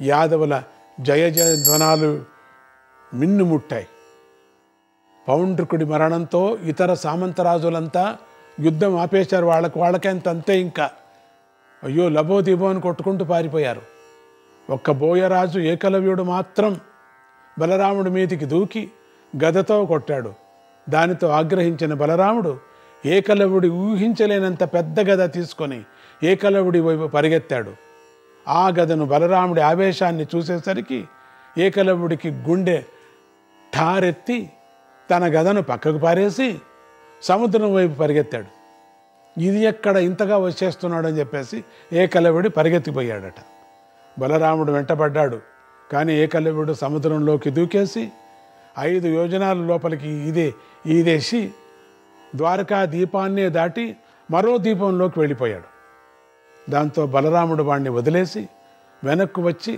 యాదవుల జయ జయధ్వనాలు మిన్నుముట్టాయి. పౌండ్రుకుడి మరణంతో ఇతర సామంతరాజులంతా యుద్ధం ఆపేశారు. వాళ్ళకంతే ఇంకా అయ్యో లబోదిబో అని కొట్టుకుంటూ పారిపోయారు. ఒక్క బోయరాజు ఏకలవ్యుడు మాత్రం బలరాముడి మీదికి దూకి గదతో కొట్టాడు. దానితో ఆగ్రహించిన బలరాముడు ఏకలవ్యుడి ఊహించలేనంత పెద్ద గద తీసుకొని ఏకలవ్యుడి వైపు పరిగెత్తాడు. ఆ గదను బలరాముడి ఆవేశాన్ని చూసేసరికి ఏకలవ్యుడికి గుండె ఠారెత్తి తన గదను పక్కకు పారేసి సముద్రం వైపు పరిగెత్తాడు. ఇది ఎక్కడ ఇంతగా వచ్చేస్తున్నాడని చెప్పేసి ఏకలవ్యుడు పరిగెత్తిపోయాడట. బలరాముడు వెంటబడ్డాడు. కానీ ఏకలవ్యుడు సముద్రంలోకి దూకేసి 5 యోజనాల లోపలికి ఈదేసి ద్వారకా దీపాన్నే దాటి మరో దీపంలోకి వెళ్ళిపోయాడు. దాంతో బలరాముడు వాణ్ణి వదిలేసి వెనక్కు వచ్చి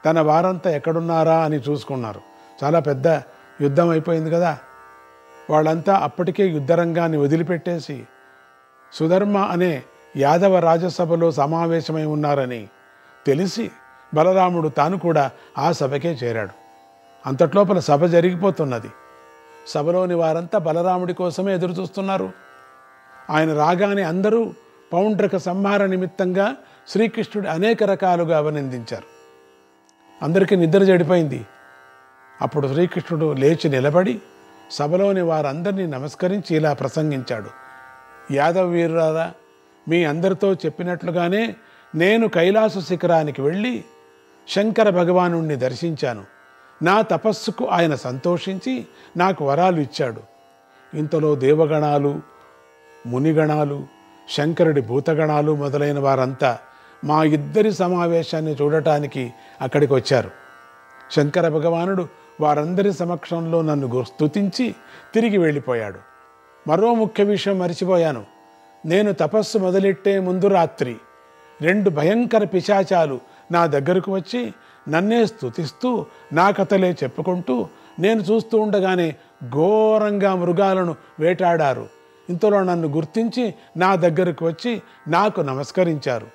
తన వారంతా ఎక్కడున్నారా అని చూసుకున్నారు. చాలా పెద్ద యుద్ధం అయిపోయింది కదా. వాళ్ళంతా అప్పటికే యుద్ధరంగాన్ని వదిలిపెట్టేసి సుధర్మ అనే యాదవ రాజసభలో సమావేశమై ఉన్నారని తెలిసి బలరాముడు తాను కూడా ఆ సభకే చేరాడు. అంతట్లోపల సభ జరిగిపోతున్నది. సభలోని వారంతా బలరాముడి కోసమే ఎదురు చూస్తున్నారు. ఆయన రాగానే అందరూ పౌండ్రక సంహార నిమిత్తంగా శ్రీకృష్ణుడి అనేక రకాలుగా అభినందించారు. అందరికీ నిద్ర చెడిపోయింది. అప్పుడు శ్రీకృష్ణుడు లేచి నిలబడి సభలోని వారందరినీ నమస్కరించి ఇలా ప్రసంగించాడు. యాదవ వీరులారా, మీ అందరితో చెప్పినట్లుగానే నేను కైలాస శిఖరానికి వెళ్ళి శంకర భగవానుణ్ణి దర్శించాను. నా తపస్సుకు ఆయన సంతోషించి నాకు వరాలు ఇచ్చాడు. ఇంతలో దేవగణాలు, మునిగణాలు, శంకరుడి భూతగణాలు మొదలైన వారంతా మా ఇద్దరి సమావేశాన్ని చూడటానికి అక్కడికి వచ్చారు. శంకర భగవానుడు వారందరి సమక్షంలో నన్ను స్తుతించి తిరిగి వెళ్ళిపోయాడు. మరో ముఖ్య విషయం మరిచిపోయాను. నేను తపస్సు మొదలెట్టే ముందు రాత్రి 2 భయంకర పిశాచాలు నా దగ్గరకు వచ్చి నన్నే స్తుతిస్తూ నా కథలే చెప్పుకుంటూ నేను చూస్తూ ఉండగానే ఘోరంగా మృగాలను వేటాడారు. ఇంతలో నన్ను గుర్తించి నా దగ్గరకు వచ్చి నాకు నమస్కరించారు.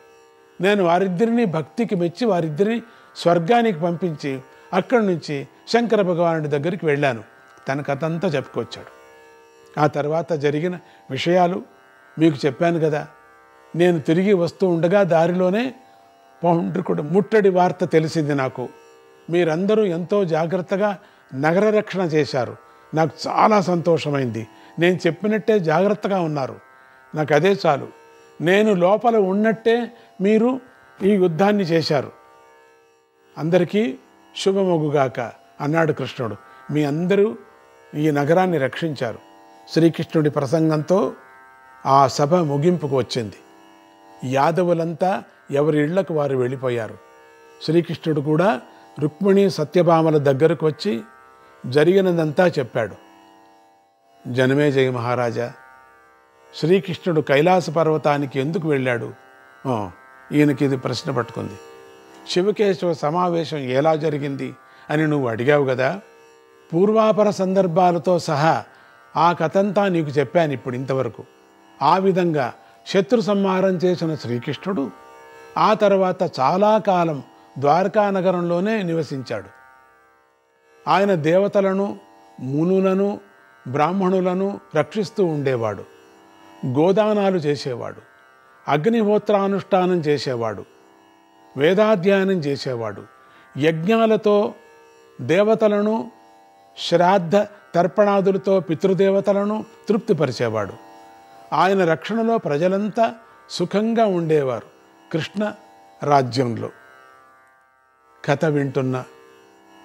నేను వారిద్దరినీ భక్తికి మెచ్చి వారిద్దరిని స్వర్గానికి పంపించి అక్కడి నుంచి శంకర భగవానుడి దగ్గరికి వెళ్ళాను. తన కథ అంతా చెప్పుకొచ్చాడు. ఆ తర్వాత జరిగిన విషయాలు మీకు చెప్పాను కదా. నేను తిరిగి వస్తూ ఉండగా దారిలోనే పౌండ్రుకుడు ముట్టడి వార్త తెలిసింది నాకు. మీరందరూ ఎంతో జాగ్రత్తగా నగర రక్షణ చేశారు. నాకు చాలా సంతోషమైంది. నేను చెప్పినట్టే జాగ్రత్తగా ఉన్నారు. నాకు అదే చాలు. నేను లోపల ఉన్నట్టే మీరు ఈ యుద్ధాన్ని చేశారు. అందరికీ శుభమగుగాక అన్నాడు కృష్ణుడు. మీ అందరూ ఈ నగరాన్ని రక్షించారు. శ్రీకృష్ణుడి ప్రసంగంతో ఆ సభ ముగింపుకు వచ్చింది. యాదవులంతా ఎవరి ఇళ్లకు వారు వెళ్ళిపోయారు. శ్రీకృష్ణుడు కూడా రుక్మిణి సత్యభామల దగ్గరకు వచ్చి జరిగినదంతా చెప్పాడు. జనమేజయ మహారాజా, శ్రీకృష్ణుడు కైలాస పర్వతానికి ఎందుకు వెళ్ళాడు? ఈయనకి ఇది ప్రశ్న పట్టుకుంది. శివకేశవ సమావేశం ఎలా జరిగింది అని నువ్వు అడిగావు కదా. పూర్వాపర సందర్భాలతో సహా ఆ కథంతా నీకు చెప్పాను ఇప్పుడు ఇంతవరకు. ఆ విధంగా శత్రు సంహారం చేసిన శ్రీకృష్ణుడు ఆ తర్వాత చాలా కాలం ద్వారకా నగరంలోనే నివసించాడు. ఆయన దేవతలను, మునులను, బ్రాహ్మణులను రక్షిస్తూ ఉండేవాడు. గోదానాలు చేసేవాడు. అగ్నిహోత్రానుష్ఠానం చేసేవాడు. వేదాధ్యయనం చేసేవాడు. యజ్ఞాలతో దేవతలను, శ్రాద్ధ తర్పణాదులతో పితృదేవతలను తృప్తిపరిచేవాడు. ఆయన రక్షణలో ప్రజలంతా సుఖంగా ఉండేవారు కృష్ణ రాజ్యంలో. కథ వింటున్న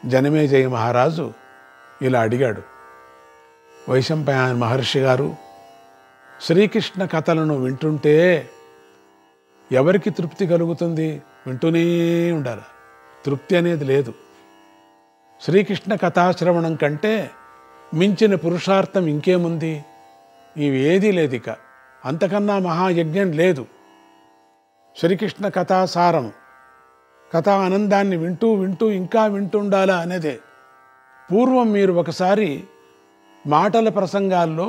జనమేజయ మహారాజు ఇలా అడిగాడు. వైశంపాయన మహర్షి గారు, శ్రీకృష్ణ కథలను వింటుంటే ఎవరికి తృప్తి కలుగుతుంది? వింటూనే ఉండాలి. తృప్తి అనేది లేదు. శ్రీకృష్ణ కథాశ్రవణం కంటే మించిన పురుషార్థం ఇంకేముంది? ఇవి ఏదీ లేదు. ఇక అంతకన్నా మహాయజ్ఞం లేదు. శ్రీకృష్ణ కథాసారం, కథా ఆనందాన్ని వింటూ వింటూ ఇంకా వింటుండాలా అనేదే. పూర్వం మీరు ఒకసారి మాటల ప్రసంగాల్లో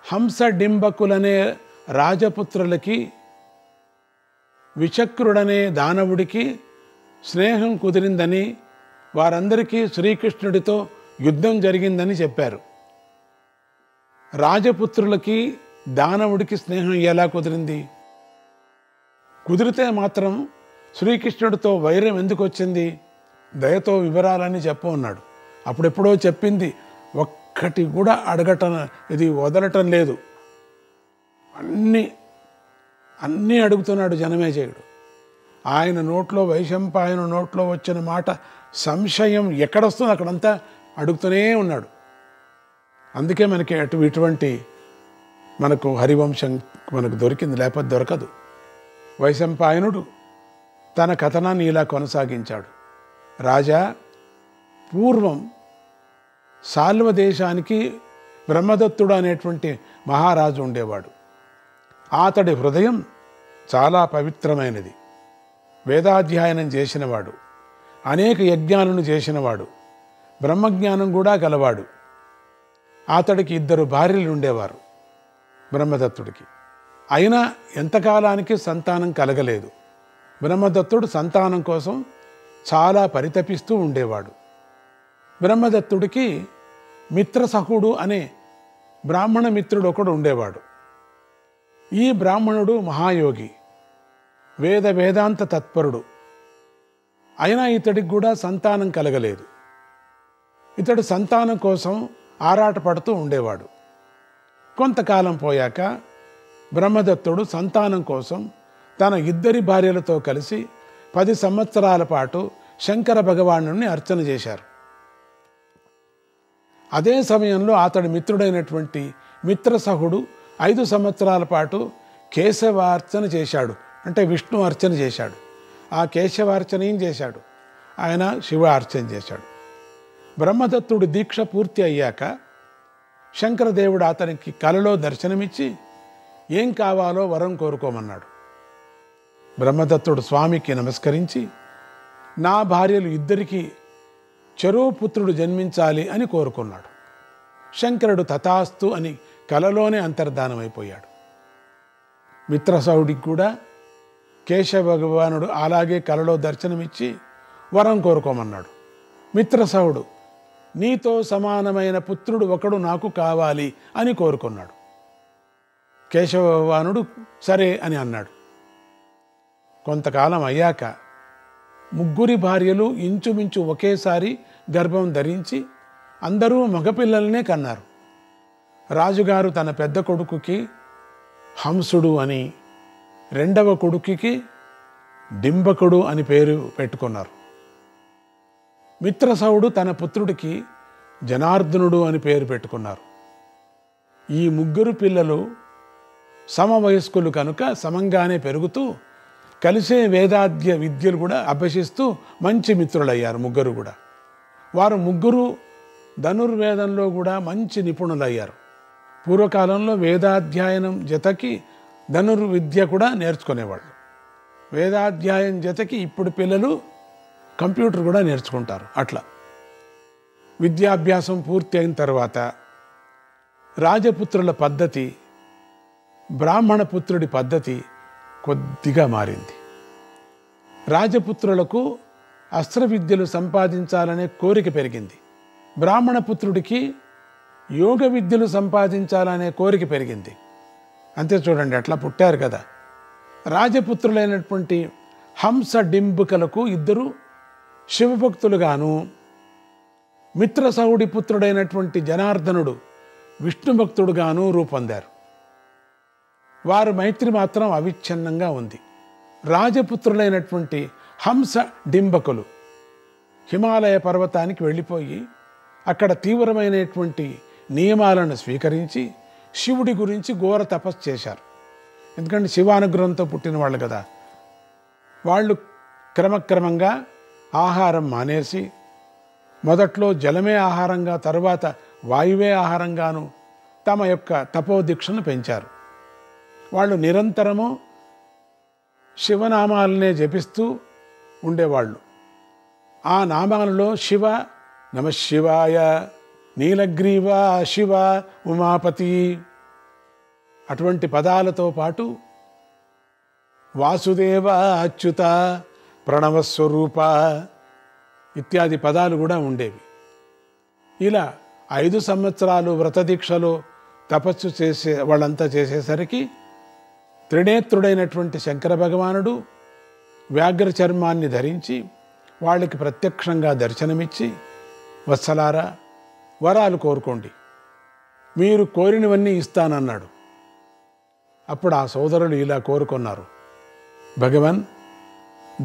హంసడింబకులనే రాజపుత్రులకి, విచక్రుడనే దానవుడికి స్నేహం కుదిరిందని, వారందరికీ శ్రీకృష్ణుడితో యుద్ధం జరిగిందని చెప్పారు. రాజపుత్రులకి దానవుడికి స్నేహం ఎలా కుదిరింది? కుదిరితే మాత్రం శ్రీకృష్ణుడితో వైరం ఎందుకు వచ్చింది? దయతో వివరాలని చెప్పమన్నాడు. అప్పుడెప్పుడో చెప్పింది ఒక్కటి కూడా అడగటం, ఇది వదలటం లేదు. అన్నీ అడుగుతున్నాడు జనమేజయుడు. ఆయన నోట్లో, వైశంపాయన నోట్లో వచ్చిన మాట సంశయం ఎక్కడొస్తుందో అక్కడంతా అడుగుతూనే ఉన్నాడు. అందుకే మనకి ఇటువంటి మనకు హరివంశం మనకు దొరికింది, లేకపోతే దొరకదు. వైశంపాయనుడు తన కథనాన్ని ఇలా కొనసాగించాడు. రాజా, పూర్వం సాల్వ దేశానికి బ్రహ్మదత్తుడు అనేటువంటి మహారాజు ఉండేవాడు. అతడి హృదయం చాలా పవిత్రమైనది. వేదాధ్యయనం చేసినవాడు, అనేక యజ్ఞాలను చేసినవాడు, బ్రహ్మజ్ఞానం కూడా గలవాడు. అతడికి 2 భార్యలు ఉండేవారు బ్రహ్మదత్తుడికి. అయినా ఎంతకాలానికి సంతానం కలగలేదు. బ్రహ్మదత్తుడు సంతానం కోసం చాలా పరితపిస్తూ ఉండేవాడు. బ్రహ్మదత్తుడికి మిత్రసహుడు అనే బ్రాహ్మణ మిత్రుడు ఒకడు ఉండేవాడు. ఈ బ్రాహ్మణుడు మహాయోగి, వేదాంత తత్పరుడు. అయినా ఇతడికి కూడా సంతానం కలగలేదు. ఇతడు సంతానం కోసం ఆరాటపడుతూ ఉండేవాడు. కొంతకాలం పోయాక బ్రహ్మదత్తుడు సంతానం కోసం తన 2 భార్యలతో కలిసి 10 సంవత్సరాల పాటు శంకర భగవానుని అర్చన చేశారు. అదే సమయంలో అతడి మిత్రుడైనటువంటి మిత్రసహుడు 5 సంవత్సరాల పాటు కేశవార్చన చేశాడు, అంటే విష్ణు అర్చన చేశాడు. ఆ కేశవార్చన ఏం చేశాడు? ఆయన శివ అర్చన చేశాడు. బ్రహ్మదత్తుడు దీక్ష పూర్తి అయ్యాక శంకరదేవుడు అతనికి కలలో దర్శనమిచ్చి ఏం కావాలో వరం కోరుకోమన్నాడు. బ్రహ్మదత్తుడు స్వామికి నమస్కరించి, నా భార్యలు 2కి చెరో పుత్రుడు జన్మించాలి అని కోరుకున్నాడు. శంకరుడు తథాస్తు అని కలలోనే అంతర్ధానమైపోయాడు. మిత్రసహుడికి కూడా కేశవ భగవానుడు అలాగే కలలో దర్శనమిచ్చి వరం కోరుకోమన్నాడు. మిత్రసహుడు, నీతో సమానమైన పుత్రుడు ఒకడు నాకు కావాలి అని కోరుకున్నాడు. కేశవ భగవానుడు సరే అని అన్నాడు. కొంతకాలం అయ్యాక 3 భార్యలు ఇంచుమించు ఒకేసారి గర్భం ధరించి అందరూ మగపిల్లలనే కన్నారు. రాజుగారు తన పెద్ద కొడుకుకి హంసుడు అని, 2వ కొడుకుకి డింబకుడు అని పేరు పెట్టుకున్నారు. మిత్రసహుడు తన పుత్రుడికి జనార్దనుడు అని పేరు పెట్టుకున్నారు. ఈ 3 పిల్లలు సమవయస్కులు కనుక సమంగానే పెరుగుతూ కలిసే వేదాధ్య విద్యలు కూడా అభ్యసిస్తూ మంచి మిత్రులయ్యారు 3 కూడా. వారు 3 ధనుర్వేదంలో కూడా మంచి నిపుణులయ్యారు. పూర్వకాలంలో వేదాధ్యయనం జతకి ధనుర్విద్య కూడా నేర్చుకునేవాళ్ళు. వేదాధ్యాయం జతకి ఇప్పుడు పిల్లలు కంప్యూటర్ కూడా నేర్చుకుంటారు. అట్లా విద్యాభ్యాసం పూర్తి అయిన తర్వాత రాజపుత్రుల పద్ధతి, బ్రాహ్మణ పుత్రుడి పద్ధతి కొద్దిగా మారింది. రాజపుత్రులకు అస్త్ర విద్యలు సంపాదించాలనే కోరిక పెరిగింది. బ్రాహ్మణ పుత్రుడికి యోగ విద్యలు సంపాదించాలనే కోరిక పెరిగింది. అంతే చూడండి, అట్లా పుట్టారు కదా. రాజపుత్రులైనటువంటి హంస డింబుకలకు 2 శివభక్తులుగాను, మిత్రసహుడి పుత్రుడైనటువంటి జనార్దనుడు విష్ణు భక్తుడుగాను రూపొందారు. వారి మైత్రి మాత్రం అవిచ్ఛిన్నంగా ఉంది. రాజపుత్రులైనటువంటి హంస డింబకులు హిమాలయ పర్వతానికి వెళ్ళిపోయి అక్కడ తీవ్రమైనటువంటి నియమాలను స్వీకరించి శివుడి గురించి ఘోర తపస్సు చేశారు. ఎందుకంటే శివానుగ్రహంతో పుట్టిన వాళ్ళు కదా. వాళ్ళు క్రమక్రమంగా ఆహారం మానేసి మొదట్లో జలమే ఆహారంగా, తరువాత వాయువే ఆహారంగాను తమ యొక్క తపోదీక్షను పెంచారు. వాళ్ళు నిరంతరము శివనామాలనే జపిస్తూ ఉండేవాళ్ళు. ఆ నామాలలో శివ, నమశివాయ, నీలగ్రీవ, శివ, ఉమాపతి అటువంటి పదాలతో పాటు వాసుదేవ, అచ్యుత, ప్రణవస్వరూప ఇత్యాది పదాలు కూడా ఉండేవి. ఇలా 5 సంవత్సరాలు వ్రతదీక్షలో తపస్సు చేసే వాళ్ళంతా చేసేసరికి త్రినేత్రుడైనటువంటి శంకర భగవానుడు వ్యాఘ్ర చర్మాన్ని ధరించి వాళ్ళకి ప్రత్యక్షంగా దర్శనమిచ్చి, వత్సలారా వరాలు కోరుకోండి, మీరు కోరినవన్నీ ఇస్తానన్నాడు. అప్పుడు ఆ సోదరులు ఇలా కోరుకున్నారు, భగవన్,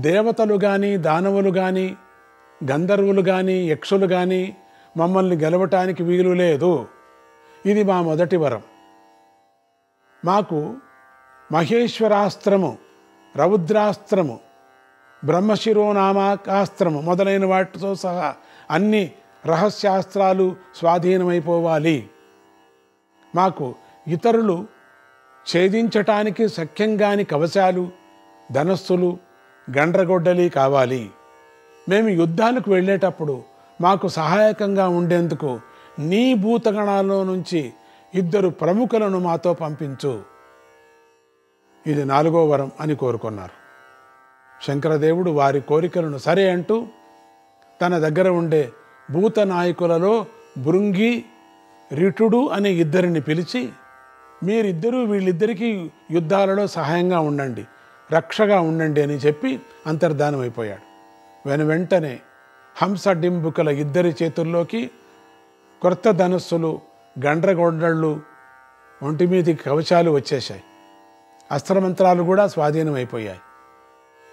దేవతలు కానీ, దానవులు కానీ, గంధర్వులు కానీ, యక్షులు కానీ మమ్మల్ని గెలవటానికి వీలు లేదు. ఇది మా మొదటి వరం. మాకు మహేశ్వరాస్త్రము, రౌద్రాస్త్రము, బ్రహ్మశిరోనామాకాస్త్రము మొదలైన వాటితో సహా అన్ని రహస్యాస్త్రాలు స్వాధీనమైపోవాలి. మాకు ఇతరులు ఛేదించటానికి సఖ్యంగాని కవచాలు, ధనస్సులు, గండ్రగొడ్డలి కావాలి. మేము యుద్ధాలకు వెళ్ళేటప్పుడు మాకు సహాయకంగా ఉండేందుకు నీ భూతగణాల్లో నుంచి 2 ప్రముఖులను మాతో పంపించు. ఇది 4వ వరం అని కోరుకున్నారు. శంకరదేవుడు వారి కోరికలను సరే అంటూ తన దగ్గర ఉండే భూత నాయకులలో భృంగి, రిటుడు అనే 2 పిలిచి, మీరిద్దరూ వీళ్ళిద్దరికీ యుద్ధాలలో సహాయంగా ఉండండి, రక్షగా ఉండండి అని చెప్పి అంతర్ధానమైపోయాడు. వెంటనే హంసడింబుకల 2 చేతుల్లోకి కొత్త ధనుస్సులు, గండ్రగొడ్డళ్ళు, ఒంటి మీదికి కవచాలు వచ్చేశాయి. అస్త్రమంత్రాలు కూడా స్వాధీనమైపోయాయి.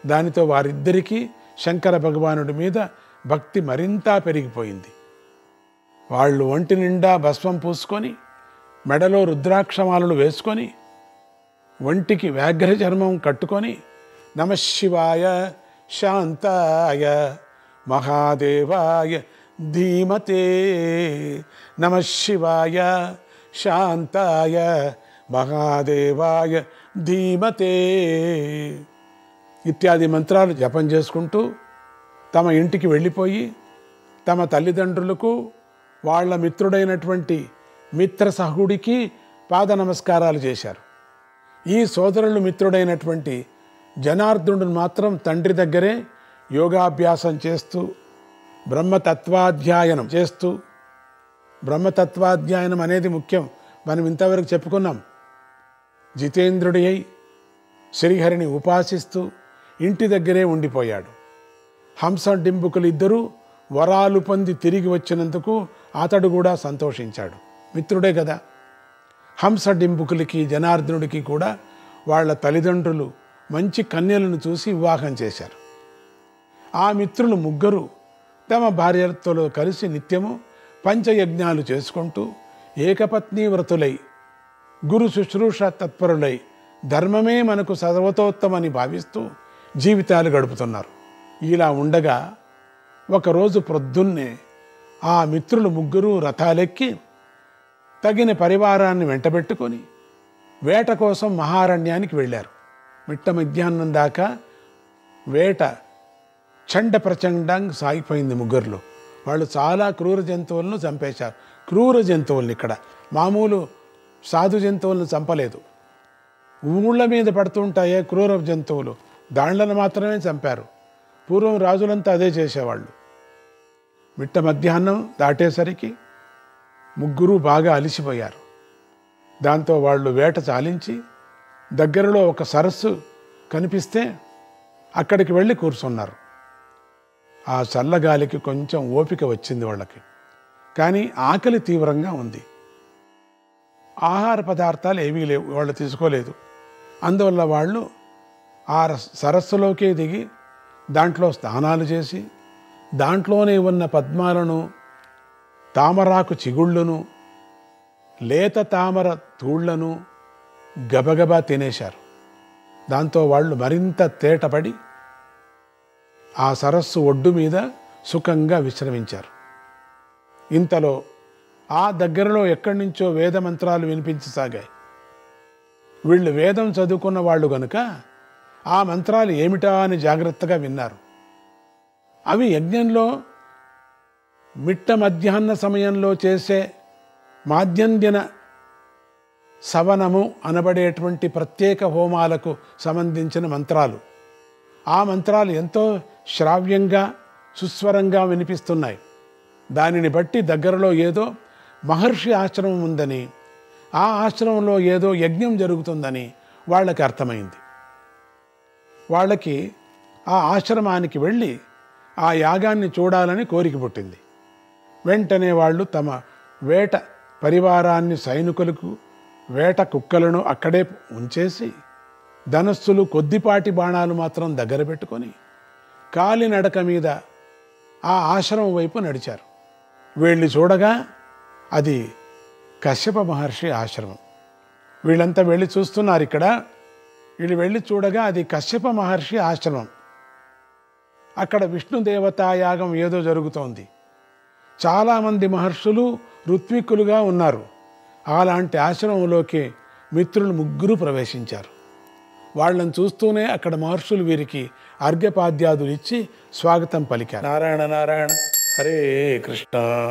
దానితో వారిద్దరికీ శంకర భగవానుడి మీద భక్తి మరింత పెరిగిపోయింది. వాళ్ళు ఒంటి నిండా భస్మం పూసుకొని, మెడలో రుద్రాక్షమాలలు వేసుకొని, ఒంటికి వ్యాఘ్ర చర్మం కట్టుకొని, నమశివాయ శాంతాయ మహాదేవాయ ధీమతే, నమశివాయ శాంతాయ మహాదేవాయ ధీమతే ఇత్యాది మంత్రాలు జపం చేసుకుంటూ తమ ఇంటికి వెళ్ళిపోయి తమ తల్లిదండ్రులకు, వాళ్ళ మిత్రుడైనటువంటి మిత్రసహుడికి పాద నమస్కారాలు చేశారు. ఈ సోదరులు మిత్రుడైనటువంటి జనార్దునుడు మాత్రం తండ్రి దగ్గరే యోగాభ్యాసం చేస్తూ, బ్రహ్మతత్వాధ్యాయనం చేస్తూ, బ్రహ్మతత్వాధ్యాయనం అనేది ముఖ్యం, మనం ఇంతవరకు చెప్పుకున్నాం. జితేంద్రుడి అయి శ్రీహరిని ఉపాసిస్తూ ఇంటి దగ్గరే ఉండిపోయాడు. హంసడింబుకులు 2 వరాలు పొంది తిరిగి వచ్చినందుకు అతడు కూడా సంతోషించాడు, మిత్రుడే కదా. హంసడింబుకులకి, జనార్దనుడికి కూడా వాళ్ళ తల్లిదండ్రులు మంచి కన్యలను చూసి వివాహం చేశారు. ఆ మిత్రులు 3 తమ భార్యలతో కలిసి నిత్యము పంచయజ్ఞాలు చేసుకుంటూ ఏకపత్ని వ్రతులై, గురు శుశ్రూష తత్పరులై, ధర్మమే మనకు సర్వతోత్తమని భావిస్తూ జీవితాలు గడుపుతున్నారు. ఇలా ఉండగా ఒకరోజు ప్రొద్దున్నే ఆ మిత్రులు 3 రథాలెక్కి తగిన పరివారాన్ని వెంటబెట్టుకొని వేట కోసం మహారణ్యానికి వెళ్ళారు. మిట్ట మధ్యాహ్నం దాకా వేట చండ ప్రచండంగా సాగిపోయింది. 3లో వాళ్ళు చాలా క్రూర జంతువులను చంపేశారు. క్రూర జంతువుల్ని, ఇక్కడ మామూలు సాధు జంతువులను చంపలేదు. ఊళ్ళ మీద పడుతుంటాయే క్రూర జంతువులు, దాండ్లను మాత్రమే చంపారు. పూర్వం రాజులంతా అదే చేసేవాళ్ళు. మిట్ట మధ్యాహ్నం దాటేసరికి 3 బాగా అలిసిపోయారు. దాంతో వాళ్ళు వేట చాలించి దగ్గరలో ఒక సరస్సు కనిపిస్తే అక్కడికి వెళ్ళి కూర్చున్నారు. ఆ చల్లగాలికి కొంచెం ఓపిక వచ్చింది వాళ్ళకి, కానీ ఆకలి తీవ్రంగా ఉంది. ఆహార పదార్థాలు ఏమీ లేవు, వాళ్ళు తీసుకోలేదు. అందువల్ల వాళ్ళు ఆ సరస్సులోకే దిగి దాంట్లో స్నానాలు చేసి దాంట్లోనే ఉన్న పద్మాలను, తామరాకు చిగుళ్ళను, లేత తామర తూళ్లను గబగబా తినేశారు. దాంతో వాళ్ళు మరింత తేటపడి ఆ సరస్సు ఒడ్డు మీద సుఖంగా విశ్రమించారు. ఇంతలో ఆ దగ్గరలో ఎక్కడి నుంచో వేద మంత్రాలు వినిపించసాగాయి. వీళ్ళు వేదం చదువుకున్న వాళ్ళు గనుక ఆ మంత్రాలు ఏమిటా అని జాగ్రత్తగా విన్నారు. అవి యజ్ఞంలో మిట్ట మధ్యాహ్న సమయంలో చేసే మాధ్యందిన సవనము అనబడేటువంటి ప్రత్యేక హోమాలకు సంబంధించిన మంత్రాలు. ఆ మంత్రాలు ఎంతో శ్రావ్యంగా సుస్వరంగా వినిపిస్తున్నాయి. దానిని బట్టి దగ్గరలో ఏదో మహర్షి ఆశ్రమం ఉందని, ఆ ఆశ్రమంలో ఏదో యజ్ఞం జరుగుతుందని వాళ్ళకి అర్థమైంది. వాళ్ళకి ఆ ఆశ్రమానికి వెళ్ళి ఆ యాగాన్ని చూడాలని కోరిక పుట్టింది. వెంటనే వాళ్ళు తమ వేట పరివారాన్ని, సైనికులకు వేట కుక్కలను అక్కడే ఉంచేసి ధనస్సులు, కొద్దిపాటి బాణాలు మాత్రం దగ్గర పెట్టుకొని కాలినడక మీద ఆ ఆశ్రమం వైపు నడిచారు. వీళ్ళు చూడగా అది కశ్యప మహర్షి ఆశ్రమం. వీళ్ళంతా వెళ్ళి చూస్తున్నారు. ఇక్కడ వీళ్ళు వెళ్ళి చూడగా అది కశ్యప మహర్షి ఆశ్రమం. అక్కడ విష్ణుదేవతా యాగం ఏదో జరుగుతోంది. చాలామంది మహర్షులు ఋత్విక్కులుగా ఉన్నారు. అలాంటి ఆశ్రమంలోకి మిత్రులు 3 ప్రవేశించారు. వాళ్ళని చూస్తూనే అక్కడ మహర్షులు వీరికి అర్ఘ్యపాద్యాదులు ఇచ్చి స్వాగతం పలికారు. నారాయణ నారాయణ, హరే కృష్ణ.